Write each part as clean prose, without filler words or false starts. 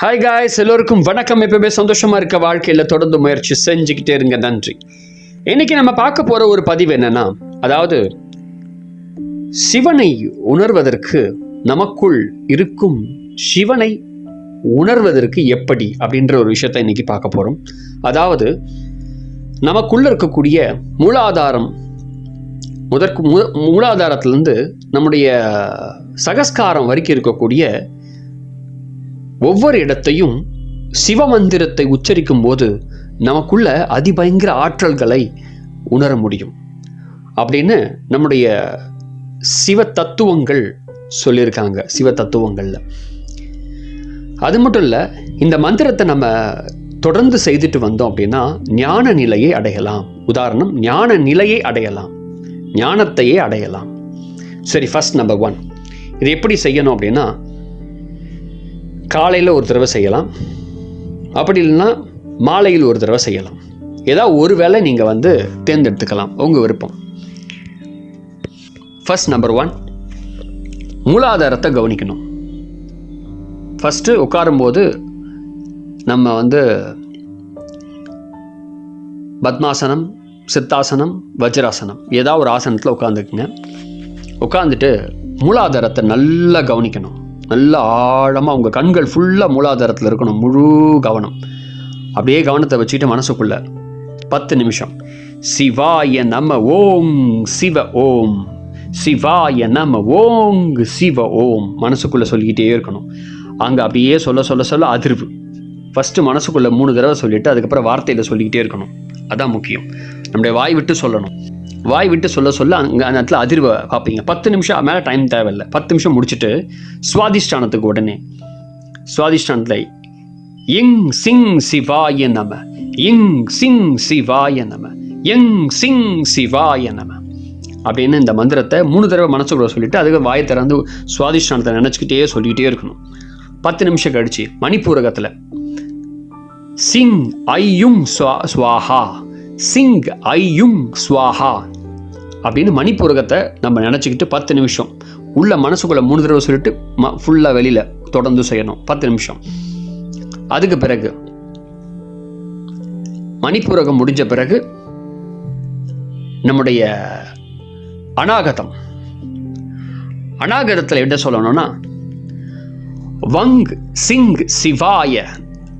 Hi guys, எல்லோருக்கும் வணக்கம். எப்பவுமே சந்தோஷமா இருக்க வாழ்க்கையில் தொடர்ந்து முயற்சி செஞ்சுக்கிட்டே இருங்க. நன்றி. இன்னைக்கு நம்ம பார்க்க போற ஒரு பதிவு என்னன்னா, அதாவது சிவனை உணர்வதற்கு நமக்குள் இருக்கும் சிவனை உணர்வதற்கு எப்படி அப்படின்ற ஒரு விஷயத்தை இன்னைக்கு பார்க்க போறோம். அதாவது நமக்குள்ள இருக்கக்கூடிய மூலாதாரம் மூலாதாரத்திலிருந்து நம்முடைய சகஸ்காரம் வரைக்கும் இருக்கக்கூடிய ஒவ்வொரு இடத்தையும் சிவமந்திரத்தை உச்சரிக்கும் போது நமக்குள்ள அதிபயங்கர ஆற்றல்களை உணர முடியும் அப்படின்னு நம்முடைய சிவ தத்துவங்கள் சொல்லியிருக்காங்க. சிவ தத்துவங்கள்ல அது மட்டும் இல்லை, இந்த மந்திரத்தை நம்ம தொடர்ந்து செய்துட்டு வந்தோம் அப்படின்னா ஞான நிலையை அடையலாம். உதாரணம், ஞான நிலையை அடையலாம், ஞானத்தையே அடையலாம். சரி, ஃபர்ஸ்ட் நம்பர் 1, இது எப்படி செய்யணும் அப்படின்னா, காலையில் ஒரு தடவை செய்யலாம், அப்படி இல்லைன்னா மாலையில் ஒரு தடவை செய்யலாம். ஏதாவது ஒரு வேளை நீங்கள் தேர்ந்தெடுத்துக்கலாம், உங்கள் விருப்பம். ஃபர்ஸ்ட் நம்பர் 1, மூலாதாரத்தை கவனிக்கணும். ஃபஸ்ட்டு உட்காரும்போது நம்ம பத்மாசனம், சித்தாசனம், வஜ்ராசனம் ஏதாவது ஒரு ஆசனத்தில் உட்காந்துக்குங்க. உட்காந்துட்டு மூலாதாரத்தை நல்லா கவனிக்கணும். நல்லா ஆழமாக உங்கள் கண்கள் ஃபுல்லாக மூலாதாரத்தில் இருக்கணும். முழு கவனம். அப்படியே கவனத்தை வச்சுக்கிட்டு மனசுக்குள்ள 10 நிமிஷம் சிவாய நம ஓம் சிவ ஓம், சிவாய நம ஓம் சிவ ஓம் மனசுக்குள்ளே சொல்லிக்கிட்டே இருக்கணும். அங்கே அப்படியே சொல்ல சொல்ல சொல்ல அதிர்வு. ஃபஸ்ட்டு மனசுக்குள்ளே 3 தடவை சொல்லிவிட்டு அதுக்கப்புறம் வார்த்தையில் சொல்லிக்கிட்டே இருக்கணும். அதான் முக்கியம். நம்முடைய வாய் விட்டு சொல்லணும். வாய் விட்டு சொல்ல சொல்ல அங்கே அந்த இடத்துல அதிர்வை பார்ப்பீங்க. 10 நிமிஷம் மேலே டைம் தேவையில்லை. 10 நிமிஷம் முடிச்சுட்டு சுவாதிஷ்டானத்துக்கு உடனே சுவாதிஷ்டானத்தில் இங் சிங் சிவாய நம, இங் சிங் சிவாய நம, எங் சிங் சிவாய நம அப்படின்னு இந்த மந்திரத்தை 3 தடவை மனசுக்குள்ள சொல்லிட்டு அதுக்கு வாயை திறந்து சுவாதிஷ்டானத்தை நினச்சிக்கிட்டே சொல்லிக்கிட்டே இருக்கணும். 10 நிமிஷம் கழிச்சு மணிப்பூரகத்தில் சிங் ஐயும் ஸ்வாஹா, சிங் ஐயும் ஸ்வாஹா அப்படின்னு மணிப்பூரகத்தை நம்ம நினச்சிக்கிட்டு 10 நிமிஷம் உள்ள மனசுக்குள்ள 3 தடவை சொல்லிட்டு ஃபுல்லாக வெளியில் தொடர்ந்து செய்யணும் 10 நிமிஷம். அதுக்கு பிறகு மணிப்பூரகம் முடிஞ்ச பிறகு நம்முடைய அநாகதத்தில் என்ன சொல்லணும்னா, வங் சிங் சிவாய,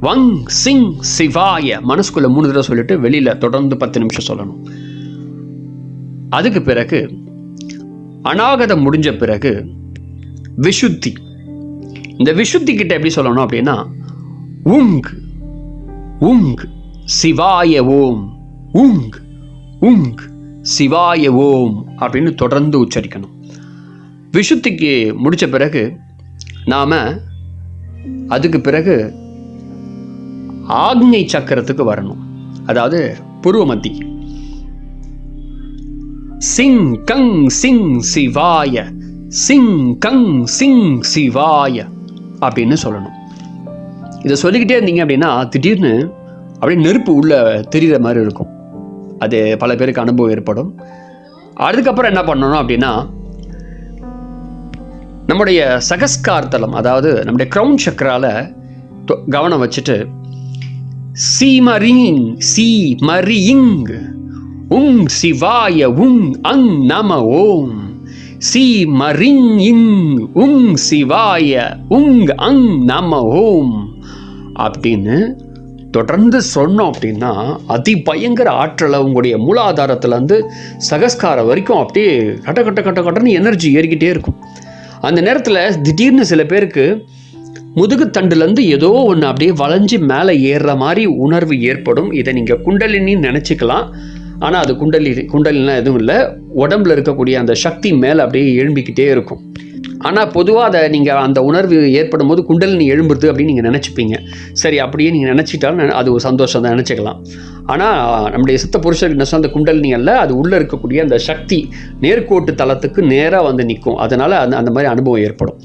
வங் சிங் சிவாய மனசுக்குள்ள 3 தடவை சொல்லிட்டு வெளியில் தொடர்ந்து 10 நிமிஷம் சொல்லணும். அதுக்கு பிறகு அநாகதம் முடிஞ்ச பிறகு விசுத்தி. இந்த விசுத்தி கிட்ட எப்படி சொல்லணும் அப்படின்னா, உங் உங் சிவாய ஓம், உங் உங் சிவாய ஓம் அப்படின்னு தொடர்ந்து உச்சரிக்கணும். விசுத்திக்கு முடிச்ச பிறகு நாம அதுக்கு பிறகு ஆக்ஞை சக்கரத்துக்கு வரணும். அதாவது பூர்வ மத்தி. சிங் கங் சிங் சிவாய, சிங் கங் சிங் சிவாய அப்படின்னு சொல்லணும். இதை சொல்லிக்கிட்டே இருந்தீங்க அப்படின்னா திடீர்னு அப்படியே நெருப்பு உள்ள தெரிகிற மாதிரி இருக்கும். அது பல பேருக்கு அனுபவம் ஏற்படும். அதுக்கப்புறம் என்ன பண்ணணும் அப்படின்னா, நம்முடைய சகஸ்கார் தலம், அதாவது நம்முடைய கிரவுன் சக்கரால கவனம் வச்சுட்டு சீமரிங் சீமரியிங் உங் சிவாய உங் அங் நம ஓம், சீமரிங் இங் உங் சிவாய உங் அங் நம ஓம் அப்படின்னு தொடர்ந்து சொன்னோம் அப்படின்னா அதிபயங்கர ஆற்றலை உங்களுடைய மூலாதாரத்துலேருந்து சகஸ்காரம் வரைக்கும் அப்படியே கட்ட கட்ட கட்ட கட்டன்னு எனர்ஜி ஏறிக்கிட்டே இருக்கும். அந்த நேரத்தில் திடீர்னு சில பேருக்கு முதுகுத்தண்டுலேருந்து ஏதோ ஒன்று அப்படியே வளைஞ்சு மேலே ஏறுற மாதிரி உணர்வு ஏற்படும். இதை நீங்கள் குண்டலினின்னு நினச்சிக்கலாம். ஆனால் அது குண்டலினா எதுவும் இல்லை. உடம்புல இருக்கக்கூடிய அந்த சக்தி மேலே அப்படியே எழும்பிக்கிட்டே இருக்கும். ஆனால் பொதுவாக அதை நீங்கள் அந்த உணர்வு ஏற்படும் போது குண்டலினி எழும்புறது அப்படின்னு நீங்கள் நினச்சிப்பீங்க. சரி, அப்படியே நீங்கள் நினச்சிட்டாலும் அது ஒரு சந்தோஷம் தான், நினச்சிக்கலாம். ஆனால் நம்முடைய சித்த புருஷருக்கு என்ன அந்த குண்டலினி அல்ல, அது உள்ளே இருக்கக்கூடிய அந்த சக்தி நேர்கோட்டு தளத்துக்கு நேராக நிற்கும். அதனால் அந்த மாதிரி அனுபவம் ஏற்படும்.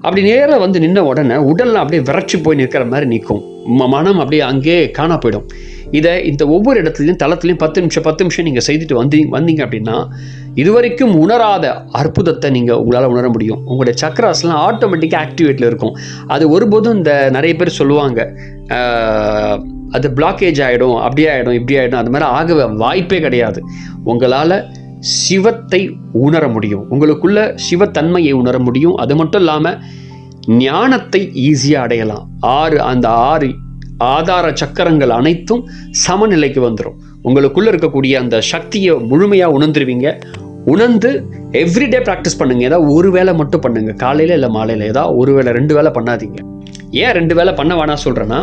அப்படி நேராக நின்ன உடனே உடல்லாம் அப்படியே விரைச்சி போய் நிற்கிற மாதிரி நிற்கும். மனம் அப்படியே அங்கேயே காணா போயிடும். இதை இந்த ஒவ்வொரு இடத்துலையும் தளத்துலையும் 10 நிமிஷம் நீங்கள் செய்துட்டு வந்தீங்க அப்படின்னா இதுவரைக்கும் உணராத அற்புதத்தை நீங்கள் உங்களால் உணர முடியும். உங்களுடைய சக்கராஸ்லாம் ஆட்டோமேட்டிக்காக ஆக்டிவேட்டில் இருக்கும். அது ஒருபோதும் இந்த நிறைய பேர் சொல்லுவாங்க அது பிளாக்கேஜ் ஆகிடும், அப்படியே ஆகிடும், இப்படி ஆகிடும், அது மாதிரி ஆக வாய்ப்பே கிடையாது. உங்களால் சிவத்தை உணர முடியும், உங்களுக்குள்ள சிவத்தன்மையை உணர முடியும். அது மட்டும் இல்லாமல் ஞானத்தை ஈஸியாக அடையலாம். அந்த 6 ஆதார சக்கரங்கள் அனைத்தும் சமநிலைக்கு வந்துடும். உங்களுக்குள்ள இருக்கக்கூடிய அந்த சக்தியை முழுமையாக உணர்ந்துருவீங்க. உணர்ந்து எவ்ரிடே ப்ராக்டிஸ் பண்ணுங்க. ஏதாவது ஒரு வேளை மட்டும் பண்ணுங்க, காலையில் இல்லை மாலையில். ஏதாவது ஒரு வேளை 2 வேளை பண்ணாதீங்க. ஏன் 2 வேளை பண்ண வேணாம் சொல்கிறேன்னா,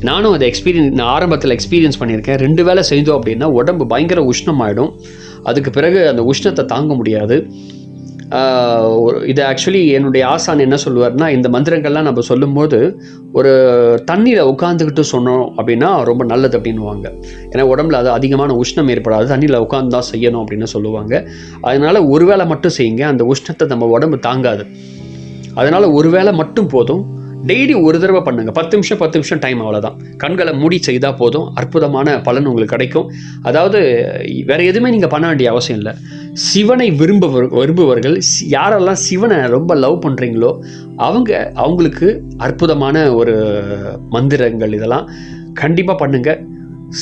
நானும் அதை நான் ஆரம்பத்தில் எக்ஸ்பீரியன்ஸ் பண்ணியிருக்கேன். 2 வேளை செய்தோம் அப்படின்னா உடம்பு பயங்கர உஷ்ணமாயிடும். அதுக்கு பிறகு அந்த உஷ்ணத்தை தாங்க முடியாது. இது ஆக்சுவலி என்னுடைய ஆசான் என்ன சொல்லுவார்னா, இந்த மந்திரங்கள்லாம் நம்ம சொல்லும்போது ஒரு தண்ணியில் உட்காந்துக்கிட்டு சொன்னோம் அப்படின்னா ரொம்ப நல்லது அப்படின்வாங்க. ஏன்னா உடம்புல அது அதிகமான உஷ்ணம் ஏற்படாது, தண்ணியில் உட்காந்து தான் செய்யணும் அப்படின்னு சொல்லுவாங்க. அதனால் ஒரு வேளை மட்டும் செய்யுங்க, அந்த உஷ்ணத்தை நம்ம உடம்பு தாங்காது. அதனால் ஒரு வேளை மட்டும் போதும். டெய்லி ஒரு தடவை பண்ணுங்கள். 10 நிமிஷம் டைம், அவ்வளோதான். கண்களை மூடி செய்தால் போதும், அற்புதமான பலன் உங்களுக்கு கிடைக்கும். அதாவது வேறு எதுவுமே நீங்கள் பண்ண வேண்டிய அவசியம் இல்லை. சிவனை விரும்புபவர்கள், யாரெல்லாம் சிவனை ரொம்ப லவ் பண்ணுறீங்களோ அவங்களுக்கு அற்புதமான ஒரு மந்திரங்கள் இதெல்லாம் கண்டிப்பாக பண்ணுங்கள்.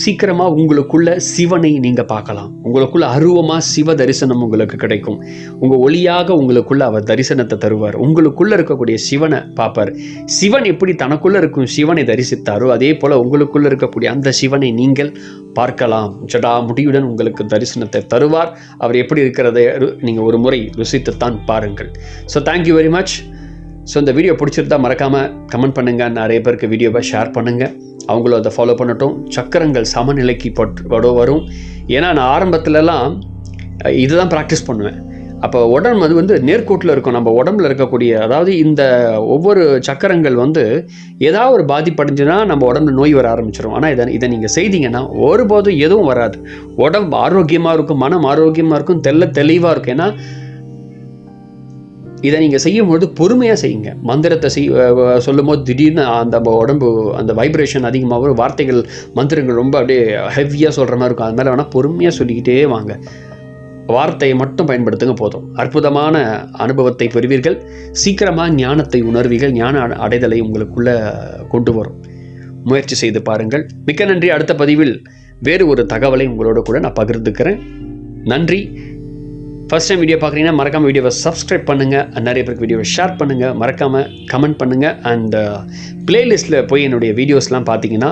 சீக்கிரமாக உங்களுக்குள்ள சிவனை நீங்கள் பார்க்கலாம். உங்களுக்குள்ள அருவமாக சிவ தரிசனம் உங்களுக்கு கிடைக்கும். உங்கள் ஒளியாக உங்களுக்குள்ள அவர் தரிசனத்தை தருவார். உங்களுக்குள்ளே இருக்கக்கூடிய சிவனை பார்ப்பார். சிவன் எப்படி தனக்குள்ளே இருக்கும் சிவனை தரிசித்தாரோ அதே போல் உங்களுக்குள்ளே இருக்கக்கூடிய அந்த சிவனை நீங்கள் பார்க்கலாம். ஜடா முடியுடன் உங்களுக்கு தரிசனத்தை தருவார். அவர் எப்படி இருக்கிறதை நீங்கள் ஒரு முறை ருசித்துத்தான் பாருங்கள். So thank you very much. So இந்த வீடியோ பிடிச்சிருந்தா மறக்காமல் கமெண்ட் பண்ணுங்கள், நிறைய பேருக்கு வீடியோவை ஷேர் பண்ணுங்கள், அவங்களும் அதை ஃபாலோ பண்ணட்டும். சக்கரங்கள் சமநிலைக்கு வரும். ஏன்னா நான் ஆரம்பத்துலலாம் இதுதான் ப்ராக்டிஸ் பண்ணுவேன். அப்போ உடம்பு நேர்கோட்டில் இருக்கும். நம்ம உடம்புல இருக்கக்கூடிய, அதாவது இந்த ஒவ்வொரு சக்கரங்கள் ஏதாவது ஒரு பாதிப்படைஞ்சுன்னா நம்ம உடம்புல நோய் வர ஆரம்பிச்சிடும். ஆனால் இதை நீங்கள் செய்தீங்கன்னா ஒருபோதும் எதுவும் வராது. உடம்பு ஆரோக்கியமாக இருக்கும், மனம் ஆரோக்கியமாக இருக்கும், தெளிவாக இருக்கும். ஏன்னா இதை நீங்கள் செய்யும்போது பொறுமையாக செய்யுங்க. மந்திரத்தை சொல்லும்போது திடீர்னு அந்த உடம்பு அந்த வைப்ரேஷன் அதிகமாக வரும். வார்த்தைகள் மந்திரங்கள் ரொம்ப அப்படியே ஹெவியாக சொல்கிற மாதிரி இருக்கும். அது மேலே வேணால் பொறுமையாக சொல்லிக்கிட்டே வாங்க. வார்த்தையை மட்டும் பயன்படுத்துங்க போதும். அற்புதமான அனுபவத்தை பெறுவீர்கள். சீக்கிரமாக ஞானத்தை உணர்வீர்கள். ஞான அடைதலை உங்களுக்குள்ளே கொண்டு வரும். முயற்சி செய்து பாருங்கள். மிக்க நன்றி. அடுத்த பதிவில் வேறு ஒரு தகவலை உங்களோட கூட நான் பகிர்ந்துக்கிறேன். நன்றி. ஃபர்ஸ்ட் டைம் வீடியோ பார்க்குறீங்கன்னா மறக்காமல் வீடியோவை சப்ஸ்கிரைப் பண்ணுங்கள். நிறைய பேருக்கு வீடியோவை ஷேர் பண்ணுங்கள். மறக்காமல் கமெண்ட் பண்ணுங்கள். அண்ட் பிளேலிஸ்ட்டில் போய் என்னுடைய வீடியோஸ்லாம் பார்த்தீங்கன்னா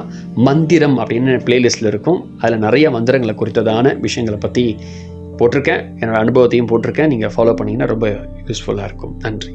மந்திரம் அப்படின்னு பிளேலிஸ்ட்டில் இருக்கும். அதில் நிறைய மந்திரங்களை குறித்ததான விஷயங்களை பற்றி போட்டிருக்கேன். என்னோடய அனுபவத்தையும் போட்டிருக்கேன். நீங்கள் ஃபாலோ பண்ணிங்கன்னா ரொம்ப யூஸ்ஃபுல்லாக இருக்கும். நன்றி.